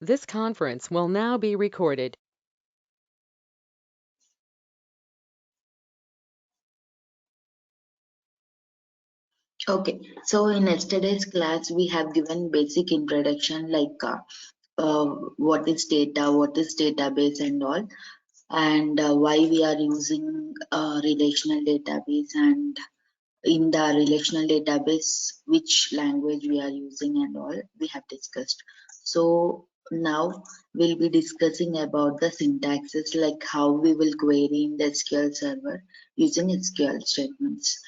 This conference will now be recorded. Okay, so in yesterday's class, we have given basic introduction like what is data, what is database and all, and why we are using relational database, and in the relational database, which language we are using and all, we have discussed. So now we'll be discussing about the syntaxes, like how we will query in the SQL server using SQL statements.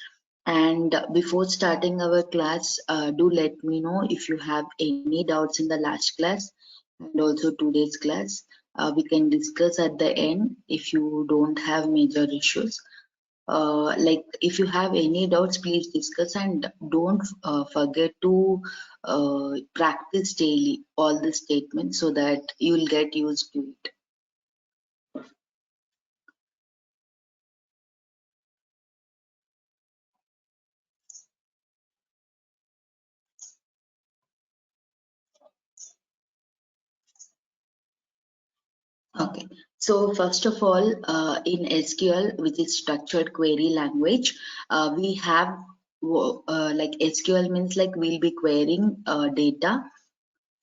And before starting our class, do let me know if you have any doubts in the last class and also today's class. We can discuss at the end if you don't have major issues. Like if you have any doubts, please discuss, and don't forget to practice daily all the statements so that you will get used to it. Okay, so first of all, in SQL, which is structured query language, we have like SQL means like we'll be querying data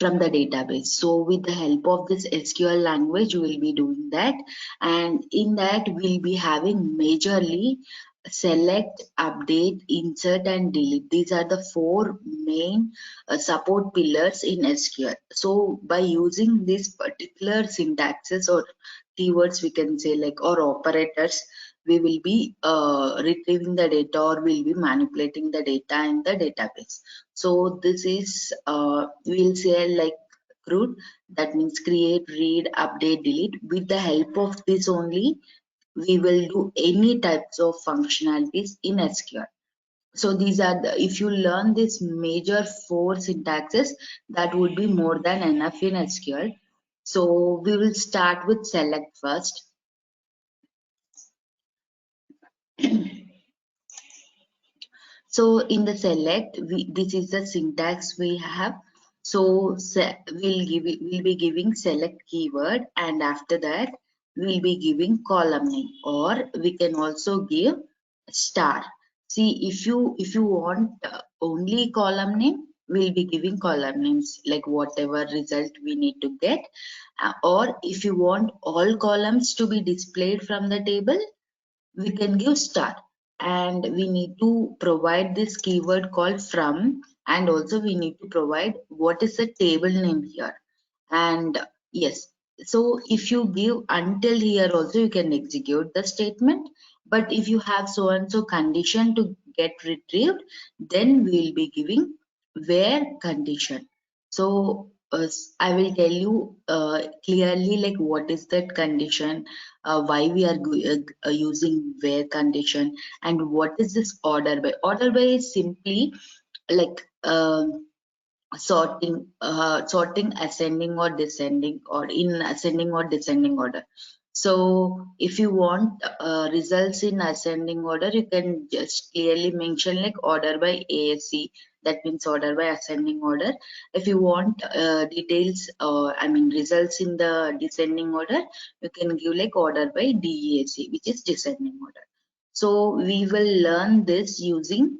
from the database. So with the help of this SQL language, we'll be doing that. And in that, we'll be having majorly select, update, insert, and delete. These are the four main support pillars in SQL. So by using these particular syntaxes or keywords, we can say like, or operators, we will be retrieving the data, or we'll be manipulating the data in the database. So this is we'll say like CRUD, that means create, read, update, delete. With the help of this only, we will do any types of functionalities in SQL. So these are the, if you learn this major four syntaxes, that would be more than enough in SQL. So we will start with select first. So in the select, this is the syntax we have. So we'll be giving select keyword, and after that we'll be giving column name, or we can also give star. See, if you want only column name, we'll be giving column names like whatever result we need to get. Or if you want all columns to be displayed from the table, we can give star, and we need to provide this keyword called from, and also we need to provide what is the table name here. And yes, so if you give until here also, you can execute the statement. But if you have so and so condition to get retrieved, then we will be giving where condition. So I will tell you clearly like what is that condition, why we are using where condition, and what is this order by. Order by is simply like sorting ascending or descending, or in ascending or descending order. So if you want results in ascending order, you can just clearly mention like order by ASC, that means order by ascending order. If you want details, I mean results in the descending order, you can give like order by DEAC, which is descending order. So we will learn this using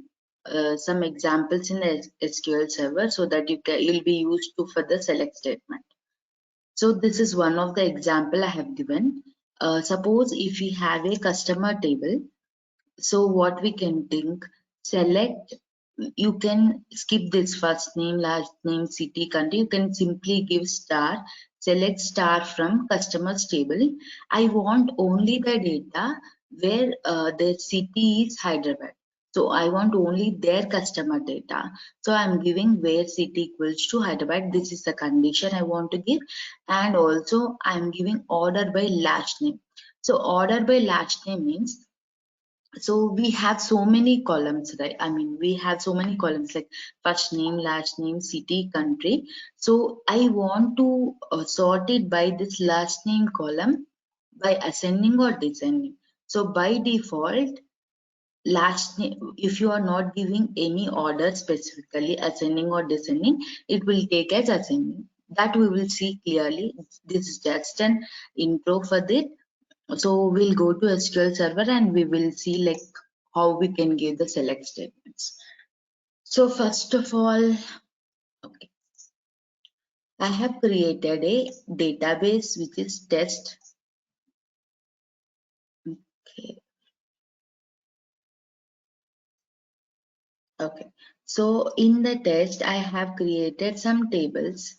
some examples in the SQL Server, so that you'll be used to for the select statement. So this is one of the example I have given. Suppose if we have a customer table, so what we can think, select, you can skip this first name, last name, city, country. You can simply give star, select star from customers table. I want only the data where the city is Hyderabad. So I want only their customer data. So I'm giving where city equals to Hyderabad. This is the condition I want to give. And also I'm giving order by last name. So order by last name means, so we have so many columns, right? I mean, we have so many columns like first name, last name, city, country. So I want to sort it by this last name column by ascending or descending. So by default, last name, if you are not giving any order specifically ascending or descending, it will take as ascending. that we will see clearly. This is just an intro for this. So we'll go to SQL Server and we will see like how we can give the select statements. So first of all, okay, I have created a database which is test. Okay. Okay. So in the test, I have created some tables.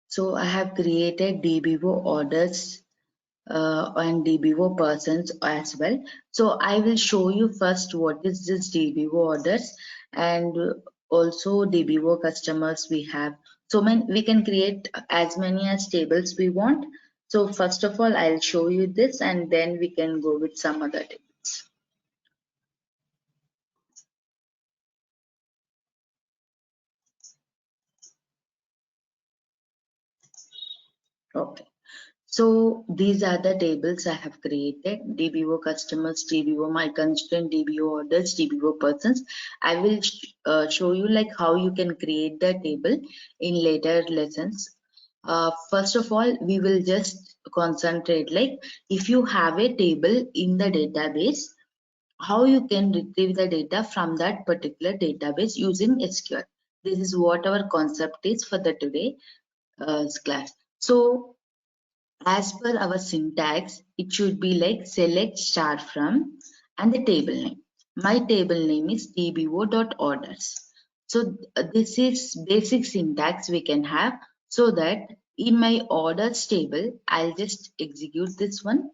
So I have created DBO orders and DBO persons as well. So I will show you first what is this DBO orders and also DBO customers we have. So we can create as many as tables we want. So first of all, I'll show you this and then we can go with some other tables. Okay. So these are the tables I have created: DBO customers, DBO my constraint, DBO orders, DBO persons. I will show you like how you can create the table in later lessons. First of all, we will just concentrate like if you have a table in the database, how you can retrieve the data from that particular database using SQL. This is what our concept is for the today class. So as per our syntax, it should be like select star from and the table name. My table name is dbo.orders. So this is basic syntax we can have, so that in my orders table, I'll just execute this one.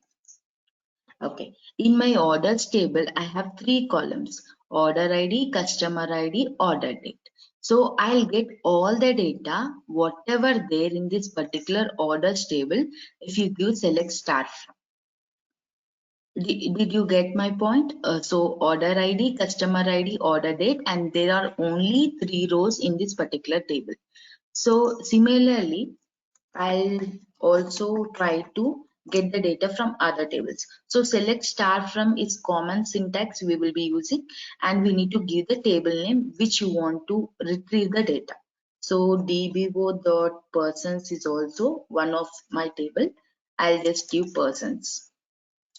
Okay. In my orders table, I have three columns: order ID, customer ID, order date. So I'll get all the data, whatever there in this particular orders table, if you give select start from. Did you get my point? So order ID, customer ID, order date, and there are only three rows in this particular table. So similarly, I'll also try to get the data from other tables. So select star from is common syntax we will be using, and we need to give the table name which you want to retrieve the data. So dbo.persons is also one of my table. I'll just give persons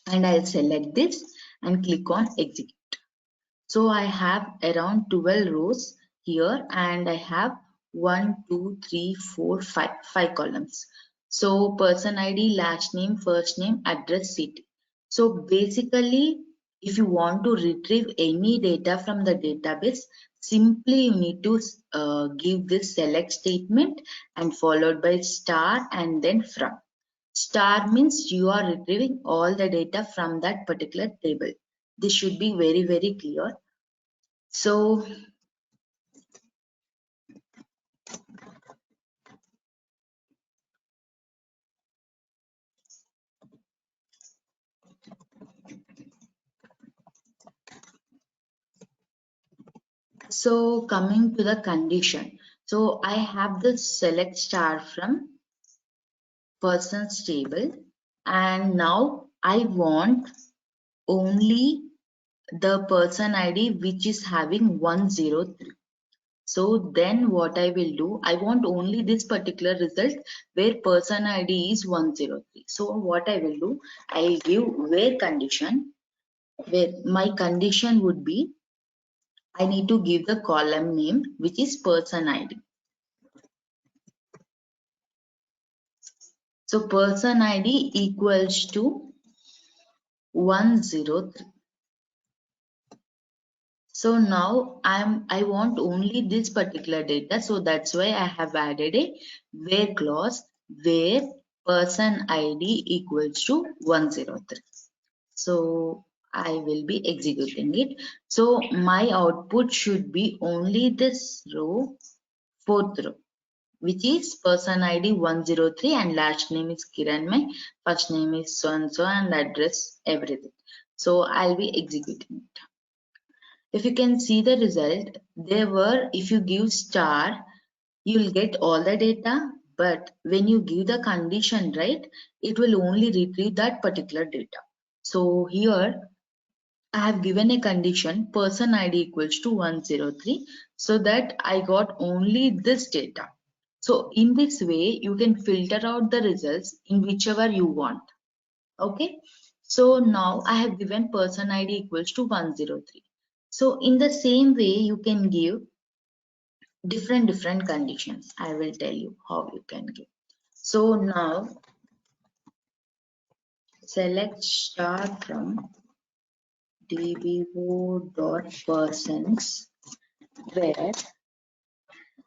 and I'll select this and click on execute. So I have around 12 rows here and I have 1, 2, 3, 4, 5 columns. So person ID, last name, first name, address, city. So basically, if you want to retrieve any data from the database, simply you need to give this select statement and followed by star and then from. Star means you are retrieving all the data from that particular table. This should be very, very clear. So coming to the condition. So I have the select star from persons table, and now I want only the person ID which is having 103. So then what I will do, I want only this particular result where person ID is 103. So what I will do, I'll give where condition, where my condition would be, I need to give the column name which is person ID. So person ID equals to 103. So now I want only this particular data. So that's why I have added a where clause where person ID equals to 103. So I will be executing it. So my output should be only this row, fourth row, which is person ID 103 and last name is Kiran, my first name is so and so and address everything. So I'll be executing it. If you can see the result, there were, if you give star, you'll get all the data. But when you give the condition, right, it will only retrieve that particular data. So here I have given a condition person ID equals to 103, so that I got only this data. So in this way, you can filter out the results in whichever you want. Okay. So now I have given person ID equals to 103. So in the same way, you can give different conditions. I will tell you how you can give. So now select star from dbo.persons, where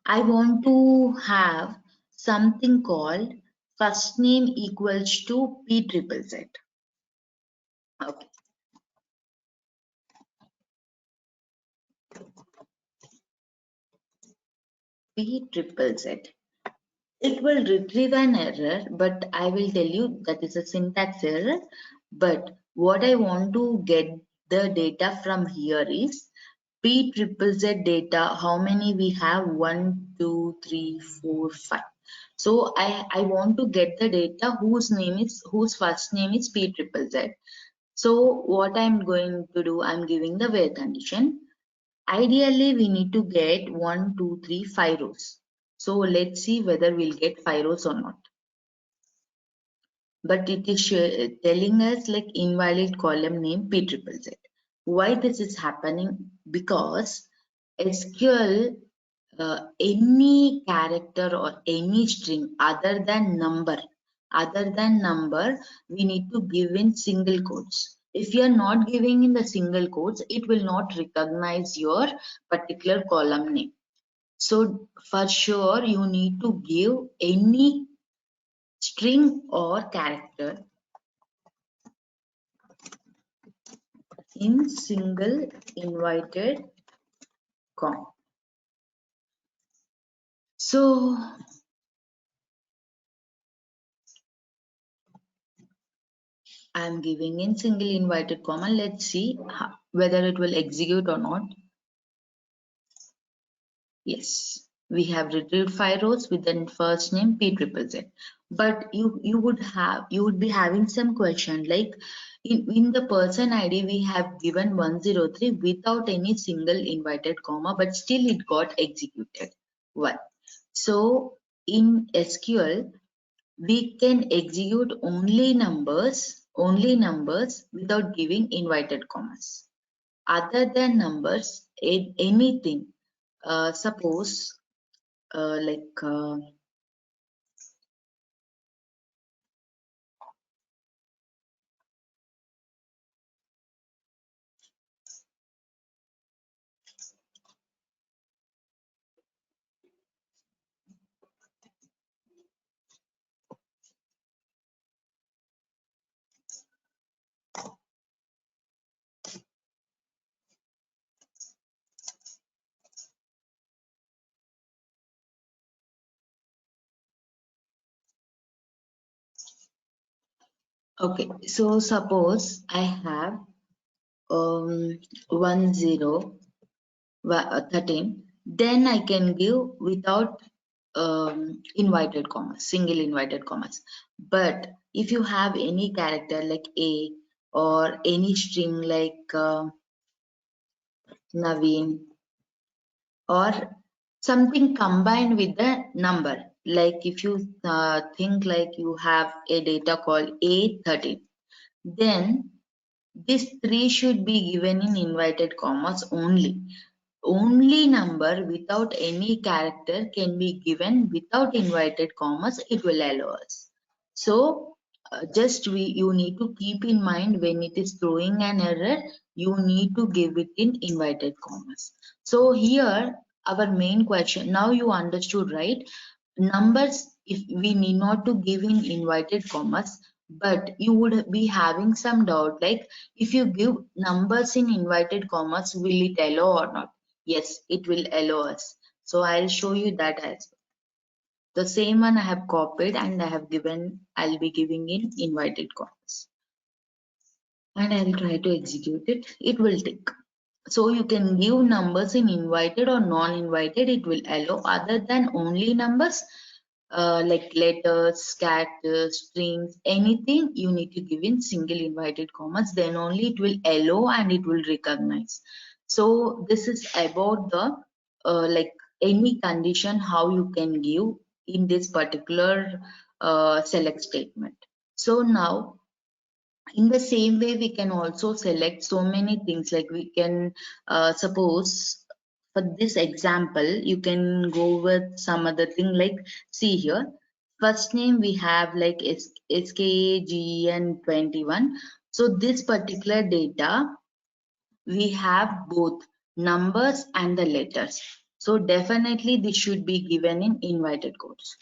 I want to have something called first name equals to P triple Z. Okay. P triple Z. It will retrieve an error, but I will tell you that is a syntax error. But what I want to get the data from here is P triple Z data. How many we have? 1, 2, 3, 4, 5. So I want to get the data whose first name is P triple Z. So what I'm going to do, I'm giving the where condition. Ideally, we need to get 1, 2, 3, 5 rows. So let's see whether we'll get 5 rows or not. But it is telling us like invalid column name P triple Z. Why this is happening? Because SQL, any character or any string other than number, we need to give in single quotes. If you are not giving in the single quotes, it will not recognize your particular column name. So for sure, you need to give any string or character in single inverted comma. So I am giving in single inverted comma. Let's see whether it will execute or not. Yes, we have retrieved 5 rows with the first name P triple Z. But you would be having some question like in the person ID we have given 103 without any single inverted comma, but still it got executed. Why? So in SQL we can execute only numbers without giving inverted commas. Other than numbers, anything. Suppose like okay, so suppose I have 13, then I can give without inverted commas, single inverted commas. But if you have any character like A or any string like Naveen or something combined with the number, like if you think like you have a data called A13, then this 3 should be given in inverted commas only. Only number without any character can be given without inverted commas, it will allow us. So you need to keep in mind when it is throwing an error, you need to give it in inverted commas. So here our main question, now you understood, right? Numbers, if we need not to give in inverted commas, but you would be having some doubt like if you give numbers in inverted commas, will it allow or not? Yes, it will allow us. So I'll show you that as well. The same one I have copied and I'll be giving in inverted commas. And I'll try to execute it. It will take. So you can give numbers in invited or non-invited, it will allow. Other than only numbers, like letters, characters, strings, anything you need to give in single inverted commas, then only it will allow and it will recognize. So this is about the like any condition how you can give in this particular select statement. So now in the same way we can also select so many things, like we can suppose for this example you can go with some other thing, like see here first name we have like SKAGN21. So this particular data we have both numbers and the letters, so definitely this should be given in inverted quotes.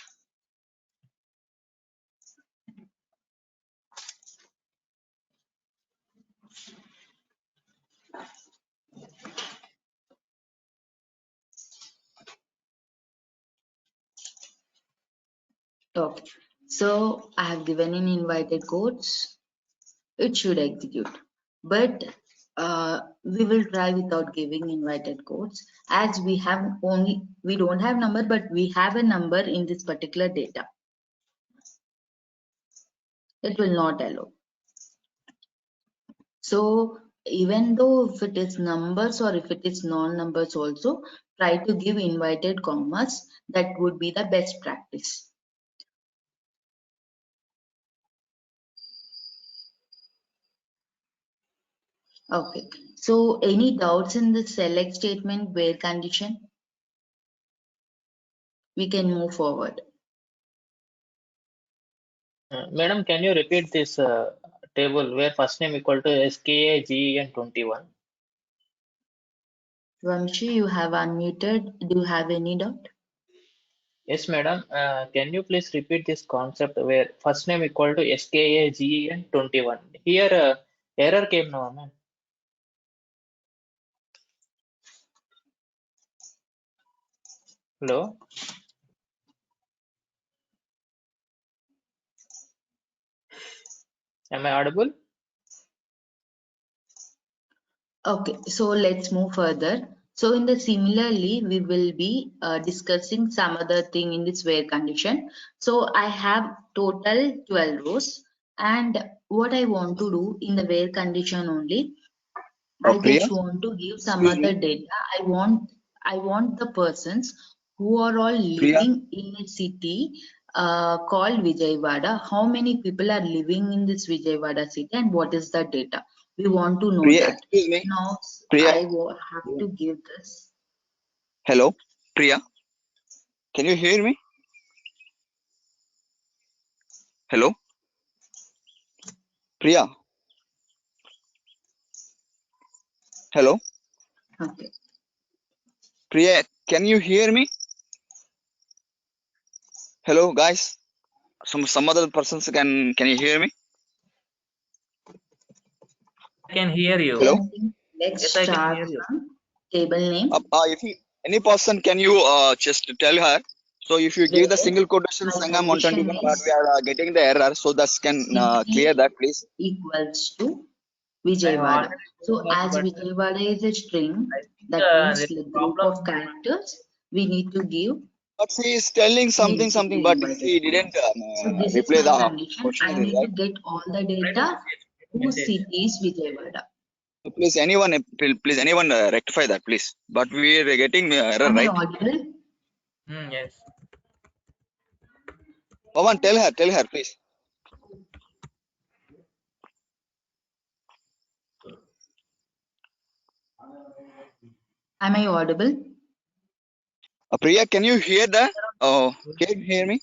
Okay, so I have given in inverted quotes, it should execute, but we will try without giving inverted quotes, as we don't have number, but we have a number in this particular data. It will not allow. So even though if it is numbers or if it is non-numbers also, try to give inverted commas. That would be the best practice. Okay, so any doubts in the select statement where condition? We can move forward. Madam, can you repeat this table where first name equal to SKAGN21? Vamshi, you have unmuted. Do you have any doubt? Yes, madam. Can you please repeat this concept where first name equal to SKAGN21? Here, error came now, ma'am. Hello? Am I audible? Okay, so let's move further. So in the similarly, we will be discussing some other thing in this where condition. So I have total 12 rows, and what I want to do in the where condition only, I Priya, just want to give some excuse other me. data. I want the persons who are all Priya, living in a city called Vijayawada. How many people are living in this Vijayawada city, and what is the data? We want to know Priya, that. excuse me. Now Priya, have to give this. hello. Priya, can you hear me? Hello. Priya, hello. Okay. Priya, can you hear me? Hello, guys. Some other persons can you hear me? I can hear you. Hello. Let's Yes, I can start hear you. from table name. If any person can you just tell her. So if you give the Where single quotation my Sangam condition 121, but is we are getting the error, so that can clear city that, please. equals to I have Vijayawada. already So told that, as but Vijayawada is a string, I think that means there's a like group problem. of characters, we need to give But she is telling something, needs to be but inverted she commas. didn't So this is replay my the condition. I questionnaire, need to right? get all the data whose city is Vijayawada. So please, anyone rectify that, please. But we are getting error, Am I right? audible? Yes. Pawan, tell her, please. Am I audible? Priya, can you hear that? Oh, can you hear me?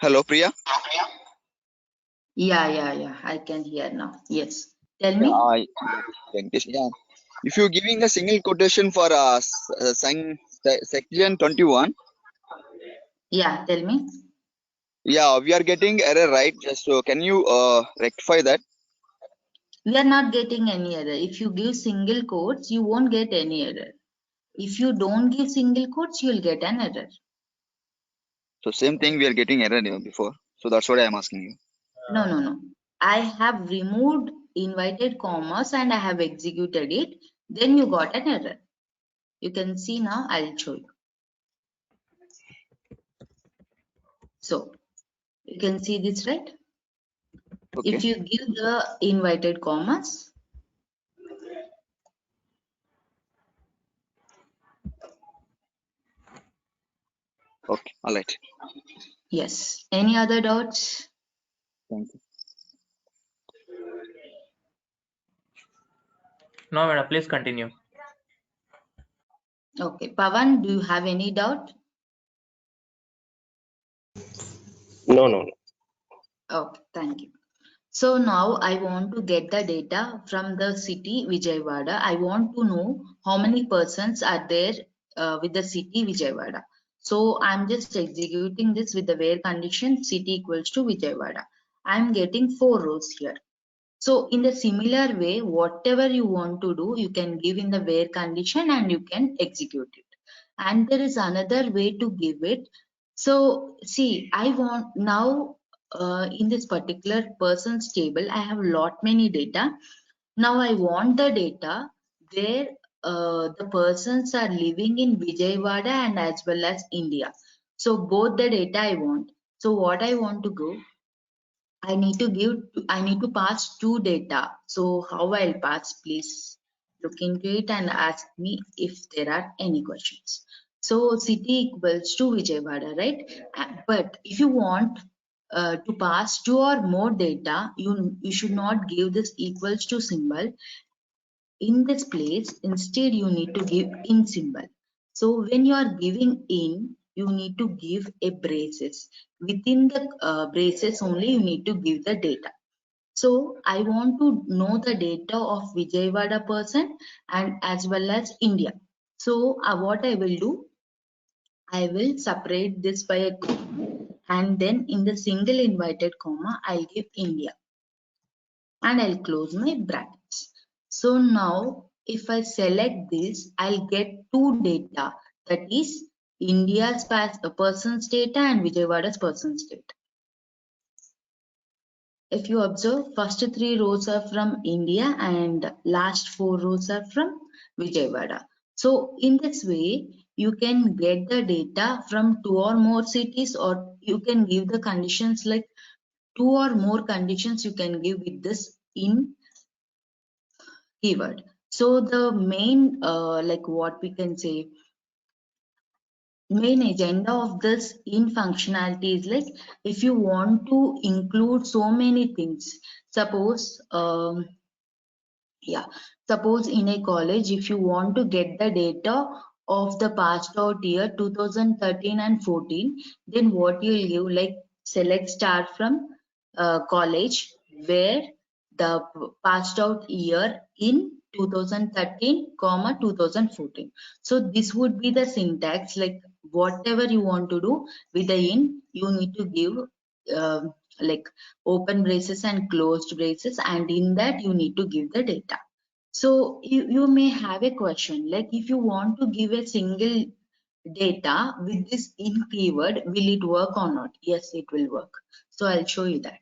Hello, Priya. Yeah. I can hear now. Yes. Tell me. Yeah. If you're giving a single quotation for section 21, Yeah, tell me. yeah, we are getting error, right? Just so can you rectify that? We are not getting any error. If you give single quotes, you won't get any error. If you don't give single quotes, you'll get an error. So same thing we are getting error before. So that's what I am asking you. No. I have removed inverted commas and I have executed it. Then you got an error. You can see now, I'll show you. So you can see this, right? Okay. If you give the inverted commas, Okay. All right. yes. Any other doubts? Thank you. No, madam, please continue. Okay. Pawan, do you have any doubt? No, no, no. Okay, thank you. So now I want to get the data from the city Vijayawada. I want to know how many persons are there with the city Vijayawada. So I'm just executing this with the where condition city equals to Vijayawada. I'm getting 4 rows here. So in the similar way, whatever you want to do, you can give in the where condition and you can execute it. And there is another way to give it. So see, I want now in this particular person's table, I have lot many data. Now I want the data where the persons are living in Vijayawada and as well as India. So both the data I want. So what I want to go, I need to pass two data. So how I'll pass, please look into it and ask me if there are any questions. So city equals to Vijayawada, right? But if you want to pass two or more data, you should not give this equals to symbol. In this place, instead you need to give in symbol. So when you are giving in, you need to give a braces. Within the braces only you need to give the data. So I want to know the data of Vijayawada person and as well as India. So what I will do, I will separate this by a comma and then in the single inverted comma, I'll give India and I'll close my brackets. So now if I select this, I'll get two data, that is India's person's data and Vijayawada's person's data. If you observe, first three rows are from India and last four rows are from Vijayawada. So in this way, you can get the data from two or more cities, or you can give the conditions like two or more conditions you can give with this in keyword. So the main like what we can say, main agenda of this in functionality is like if you want to include so many things, suppose suppose in a college, if you want to get the data of the passed out year 2013 and 14, then what you'll give, like select star from college where the passed out year in 2013 comma 2014. So this would be the syntax, like whatever you want to do with the in, you need to give like open braces and closed braces, and in that you need to give the data. So you may have a question, like if you want to give a single data with this in keyword, will it work or not? Yes, it will work. So I'll show you that.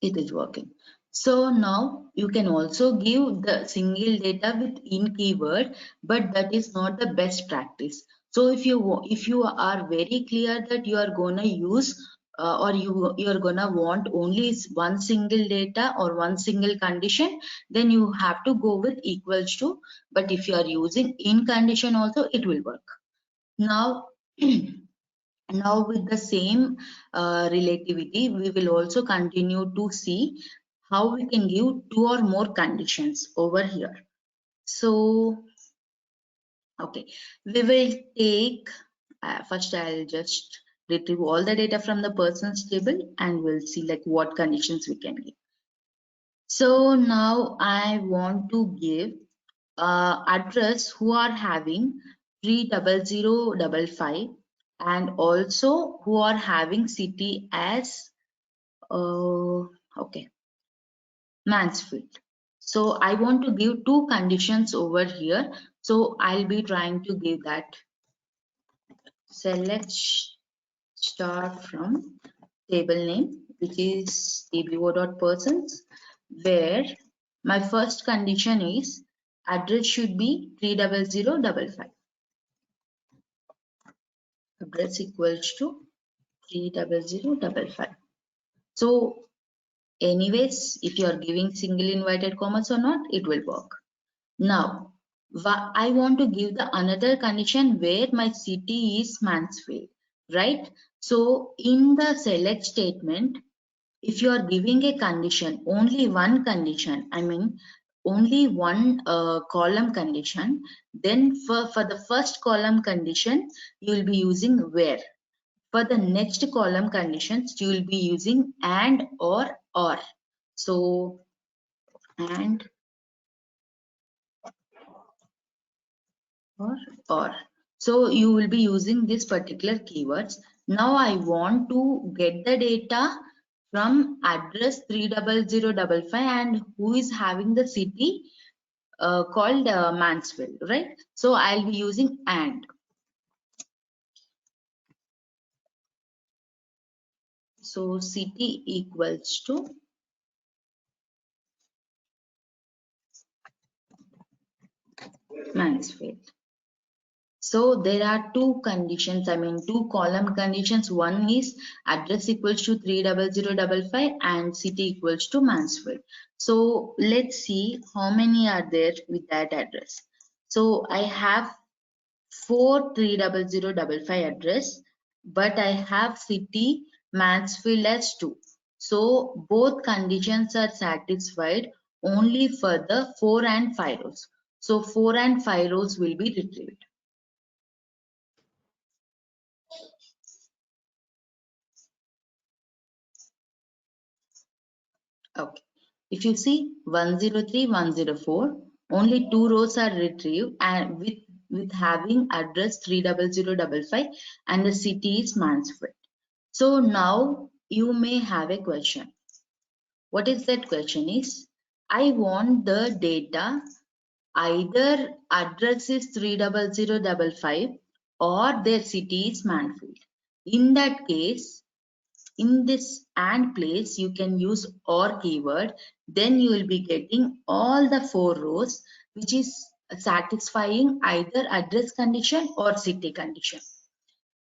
It is working. So now you can also give the single data with in keyword, but that is not the best practice. So if you are very clear that you are gonna use or you're gonna want only one single data or one single condition, then you have to go with equals to. But if you are using in condition also, it will work. Now now with the same relativity, we will also continue to see how we can give two or more conditions over here. So okay, we will take first I'll just retrieve all the data from the persons table and we'll see like what conditions we can give. So now I want to give address who are having 30055 and also who are having city as okay, Mansfield. So I want to give two conditions over here. So I'll be trying to give that select start from table name, which is tbo.persons, where my first condition is address should be 30055. Address equals to 30055. So anyways, if you are giving single inverted commas or not, it will work. Now, I want to give the another condition where my city is Mansfield, right? So in the select statement, if you are giving a condition, only one condition, I mean only one column condition, then for the first column condition, you will be using where. For the next column conditions, you will be using and or. So and or. So you will be using this particular keywords. Now I want to get the data from address 30055 and who is having the city called Mansfield, right? So I'll be using and. So city equals to Mansfield. So there are two conditions, I mean two column conditions. One is address equals to 30055 and city equals to Mansfield. So let's see how many are there with that address. So I have 4 30055 address, but I have city Mansfield as 2. So both conditions are satisfied only for the 4 and 5 rows. So 4 and 5 rows will be retrieved. Okay, if you see 103, 104, only 2 rows are retrieved and with having address 30055 and the city is Mansfield. So now you may have a question. What is that question is, I want the data either address is 30055 or their city is Mansfield. In that case, in this and place, you can use or keyword. Then you will be getting all the 4 rows, which is satisfying either address condition or city condition.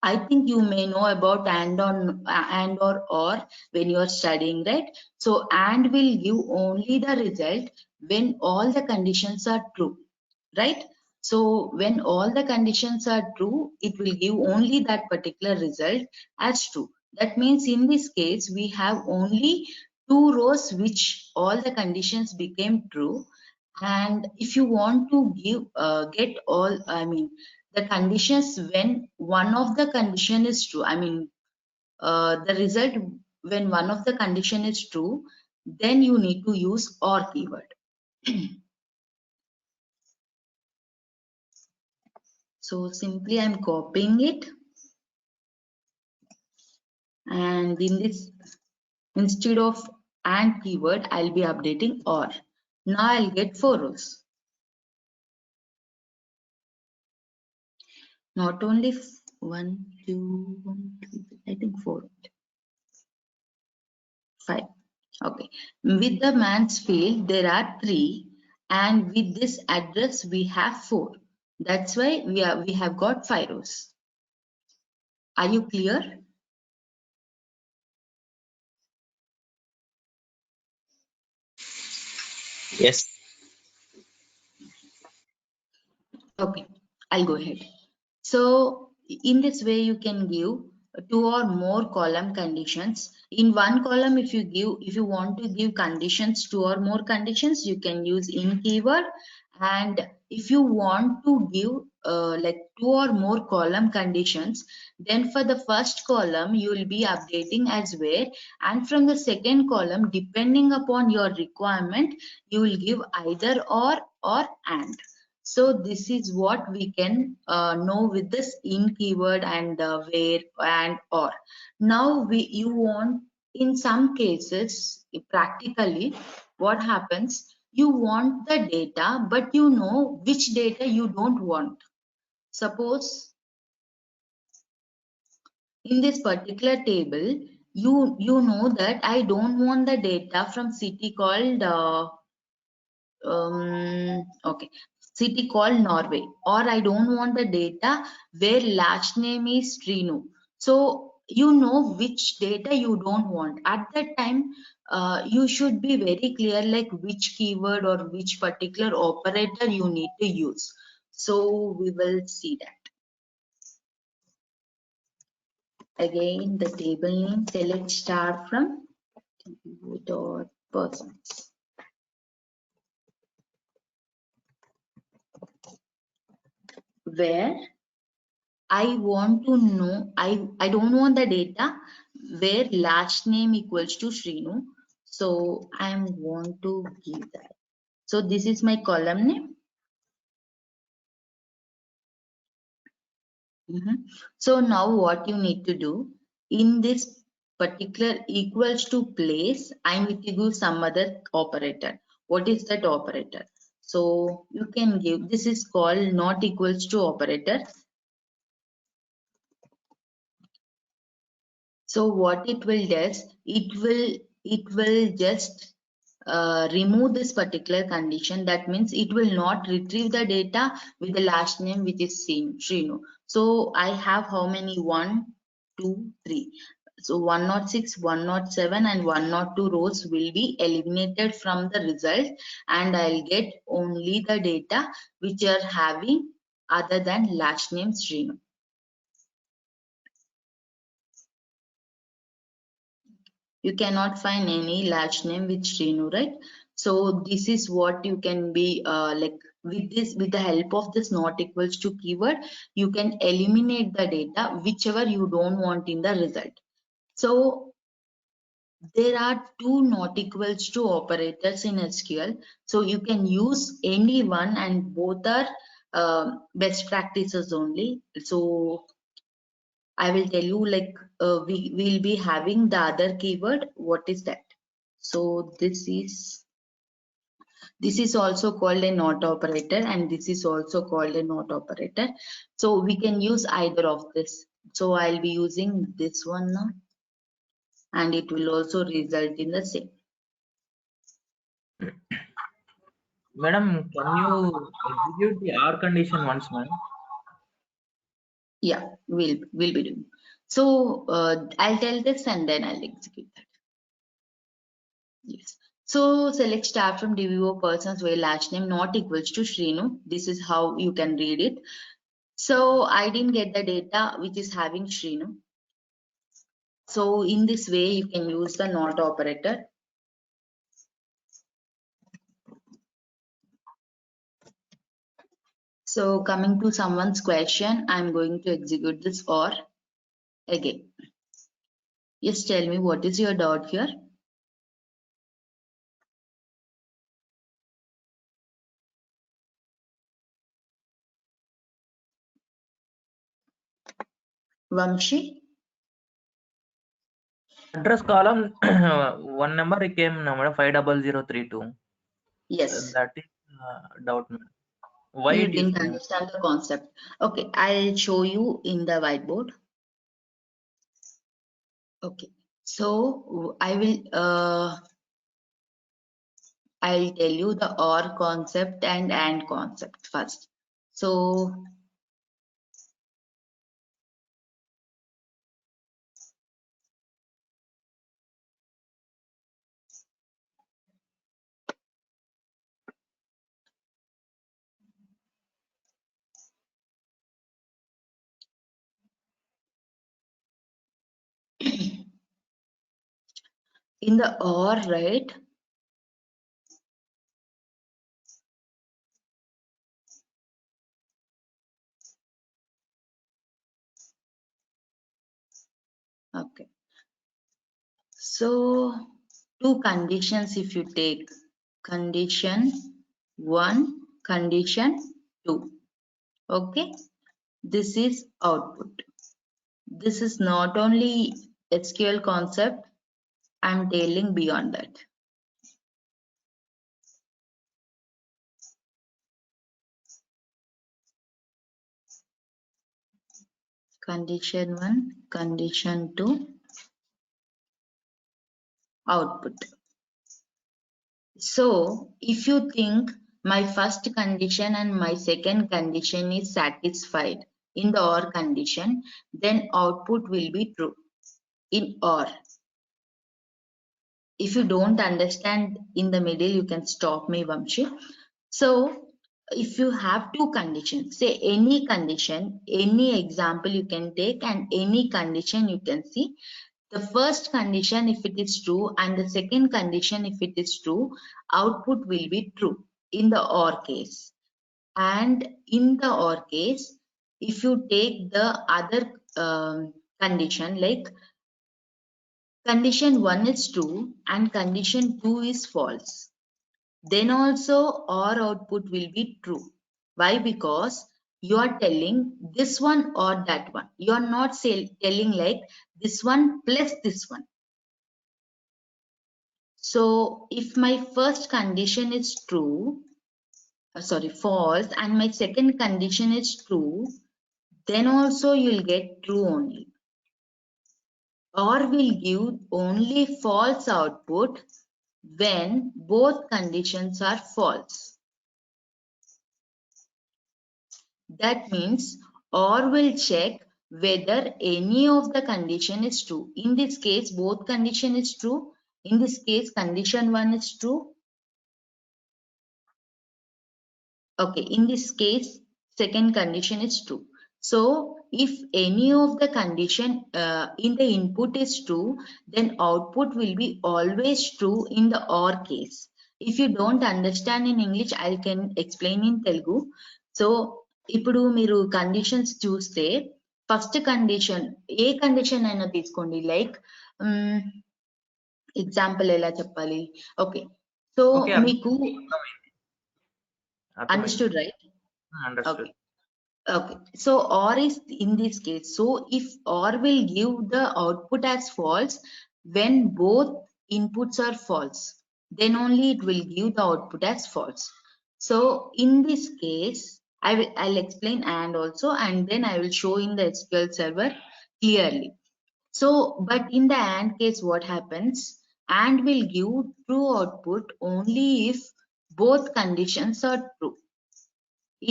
I think you may know about and or when you are studying, right? So and will give only the result when all the conditions are true, right? So when all the conditions are true, it will give only that particular result as true. That means in this case, we have only 2 rows which all the conditions became true. And if you want to give get all, I mean the conditions when one of the condition is true, I mean the result when one of the condition is true, then you need to use or keyword. So simply I'm copying it, and in this, instead of and keyword, I'll be updating or. Now I'll get 4 rows. Not only 1, 2, 1, 2, I think 4, 5. Okay. With the Mansfield, there are 3, and with this address, we have 4. That's why we have got 5 rows. Are you clear? Yes. Okay, I'll go ahead. So in this way, you can give 2 or more column conditions. In one column, if you want to give conditions, 2 or more conditions, you can use in keyword. And if you want to give like 2 or more column conditions, then for the first column, you will be updating as where, and from the second column, depending upon your requirement, you will give either or and. So this is what we can know with this in keyword and where and or. Now you want, in some cases practically what happens, you want the data but you know which data you don't want. Suppose in this particular table, you know that I don't want the data from city called city called Norway, or I don't want the data where last name is Srinu. So you know which data you don't want. At that time, you should be very clear like which keyword or which particular operator you need to use. So we will see that. Again, the table name, select star from dot persons. Where I want to know, I don't want the data where last name equals to Srinu. So I want to give that. So this is my column name. So now what you need to do in this particular equals to place, I need to give some other operator. What is that operator? So you can give, this is called not equals to operator. So what it will does, it will just remove this particular condition. That means it will not retrieve the data with the last name which is Srinu. So I have how many? 1, 2, 3. So 106, 107 and 102 rows will be eliminated from the result, and I'll get only the data which are having other than last name Srinu. You cannot find any last name with Srinu, right? So this is what you can be like with this, with the help of this not equals to keyword, you can eliminate the data whichever you don't want in the result. So there are two not equals to operators in SQL. So you can use any one, and both are best practices only. So I will tell you like we will be having the other keyword. What is that? So this is also called a not operator, and this is also called a not operator. So we can use either of this. So I'll be using this one now, and it will also result in the same. Madam, can you execute the OR condition once, madam? Yeah, we'll be doing. So I'll tell this and then I'll execute that. Yes. So select star from DVO persons where last name not equals to Srinu. This is how you can read it. So I didn't get the data which is having Srinu. So in this way you can use the not operator. So coming to someone's question, I'm going to execute this OR again. Yes, tell me what is your doubt here? Vamshi? Address column one number came madam 50032. Yes. That is doubt, madam. Why You it is didn't came? understand the concept. Okay, I'll show you in the whiteboard. Okay, so I'll tell you the OR concept and AND concept first. So in the OR, right? Okay. So two conditions if you take condition 1, condition 2. Okay. This is output. This is not only SQL concept, I'm telling beyond that. condition 1, condition 2, output. So if you think my first condition and my second condition is satisfied in the OR condition, then output will be true in OR. If you don't understand in the middle, you can stop me, Vamshi. So if you have two conditions, say any condition, any example you can take and any condition you can see. The first condition if it is true and the second condition if it is true, output will be true in the OR case. And in the OR case, if you take the other condition, like condition 1 is true and condition 2 is false, then also OR output will be true. Why? Because you are telling this one or that one. You are not telling like this one plus this one. So if my first condition is true, false, and my second condition is true, then also you'll get true only. OR will give only false output when both conditions are false. That means OR will check whether any of the condition is true. In this case, both condition is true. In this case, condition 1 is true. Okay, in this case, second condition is true. So if any of the condition in the input is true, then output will be always true in the OR case. If you don't understand in English, I can explain in Telugu. So ఇప్పుడు మీరు conditions చూస్తే first condition ఏ condition అయినా తీసుకోండి, like example ఎలా చెప్పాలి, okay so మీకు understood, right? Understood. Okay, so OR is in this case. So if OR will give the output as false when both inputs are false, then only it will give the output as false. So in this case, I'll explain and also, and then I will show in the SQL server clearly. So, but in the AND case, what happens? AND will give true output only if both conditions are true.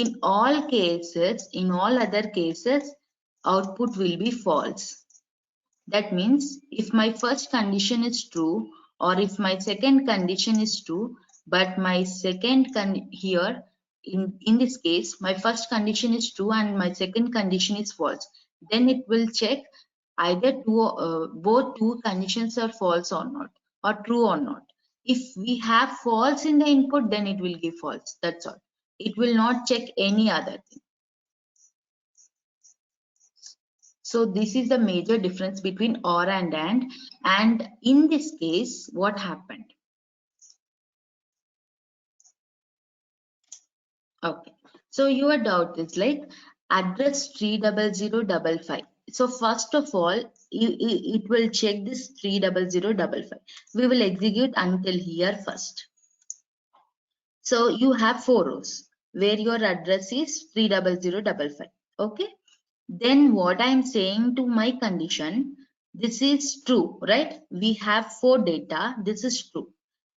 In all cases, in all other cases, output will be false. That means if my first condition is true or if my second condition is true, but my second here in this case, my first condition is true and my second condition is false, then it will check either both two conditions are false or not, or true or not. If we have false in the input, then it will give false. That's all. It will not check any other thing. So this is the major difference between OR and AND. And in this case, what happened? Okay. So your doubt is like address 30055. So first of all, it will check this 30055. We will execute until here first. So you have 4 rows where your address is 30055. Okay. Then what I'm saying to my condition, this is true, right? We have 4 data. This is true.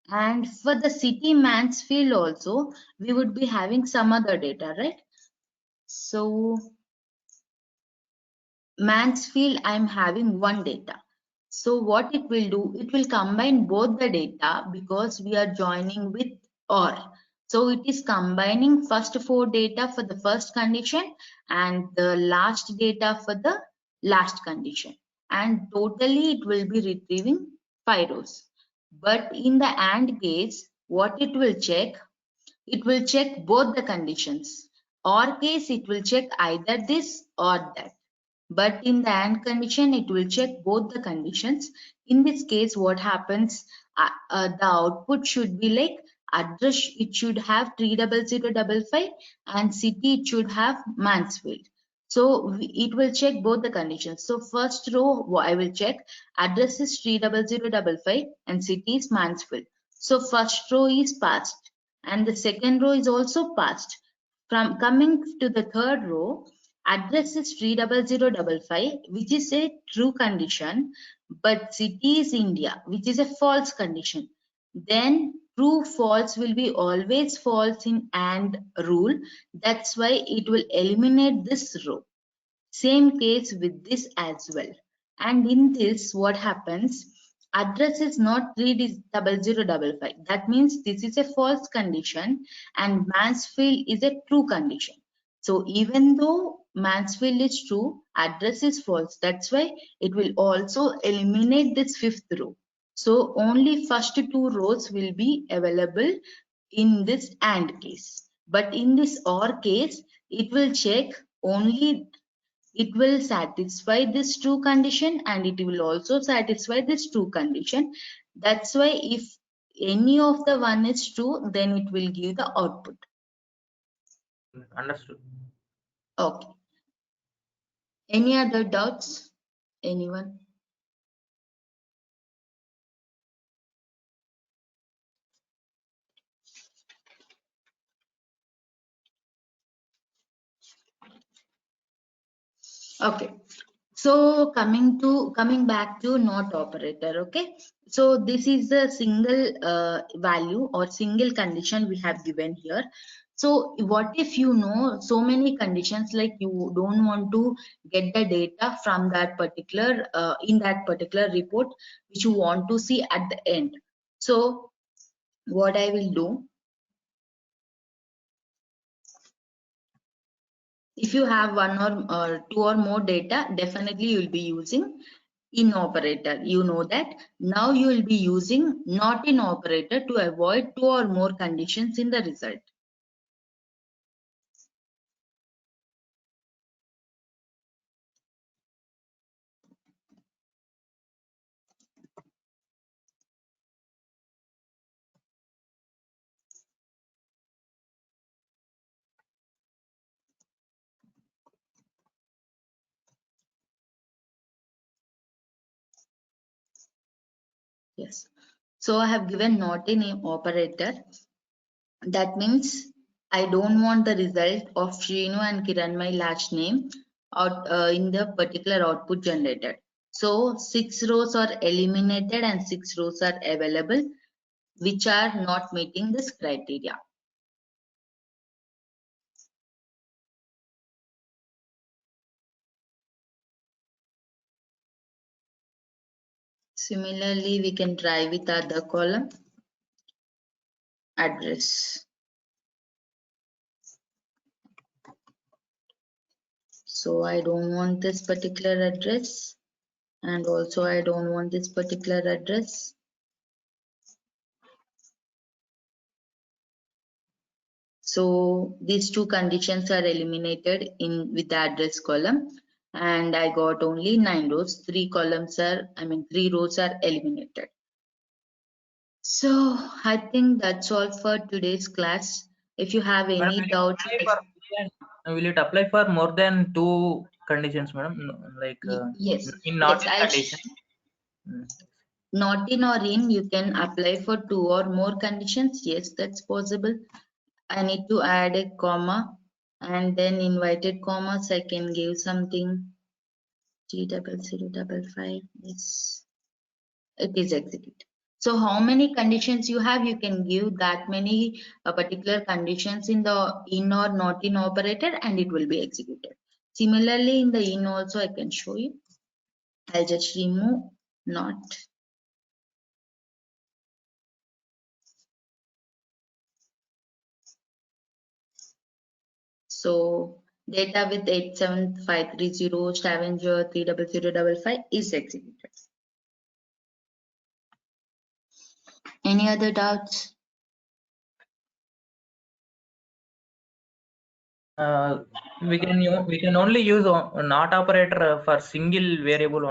And for the city Mansfield also, we would be having some other data, right? So Mansfield, I'm having 1 data. So what it will do, it will combine both the data because we are joining with OR. So it is combining first 4 data for the first condition and the last data for the last condition. And totally it will be retrieving 5 rows. But in the AND case, what it will check? It will check both the conditions. OR case, it will check either this or that. But in the AND condition, it will check both the conditions. In this case, what happens? The output should be like address, it should have 30055 and city, it should have Mansfield. So it will check both the conditions. So first row, I will check address is 30055 and city is Mansfield. So first row is passed and the second row is also passed. From coming to the third row, Address is 30055, which is a true condition, but city is India, which is a false condition. Then true false will be always false in AND rule. That's why it will eliminate this row. Same case with this as well. And in this, what happens? Address is not 30055. That means this is a false condition and Mansfield is a true condition. So even though Mansfield is true, address is false. That's why it will also eliminate this fifth row. So only first two rows will be available in this AND case. But in this OR case, it will check only, it will satisfy this true condition and it will also satisfy this true condition. That's why if any of the one is true, then it will give the output. Understood. Okay. Any other doubts? Anyone? Okay. So coming back to not operator. Okay. So this is a single value or single condition we have given here. So what if you know so many conditions, like you don't want to get the data from that particular in that particular report which you want to see at the end. So what I will do, if you have one or two or more data, definitely you will be using in operator. You know that. Now you will be using not in operator to avoid two or more conditions in the result. Yes. So I have given not in operator. That means I don't want the result of Shrinu and Kiran, my last name, out in the particular output generated. So 6 rows are eliminated and 6 rows are available, which are not meeting this criteria. Similarly, we can try with other column, address. So I don't want this particular address, and also I don't want this particular address. So these two conditions are eliminated in with the address column, and I got only 9 rows. 3 columns are, 3 rows are eliminated. So I think that's all for today's class. If you have any doubts, Will it apply for more than 2 conditions, madam? Like yes, in not yes, in condition. Not in or in, you can apply for 2 or more conditions. Yes, that's possible. I need to add a comma and then inverted commas. I can give something G0055. Yes, it is executed. So how many conditions you have, you can give that many particular conditions in the in or not in operator and it will be executed. Similarly, in the in also I can show you. I'll just remove not. So data with 87530 scavenger 30055 is executed. Any other doubts? We can only use not operator for single variable only.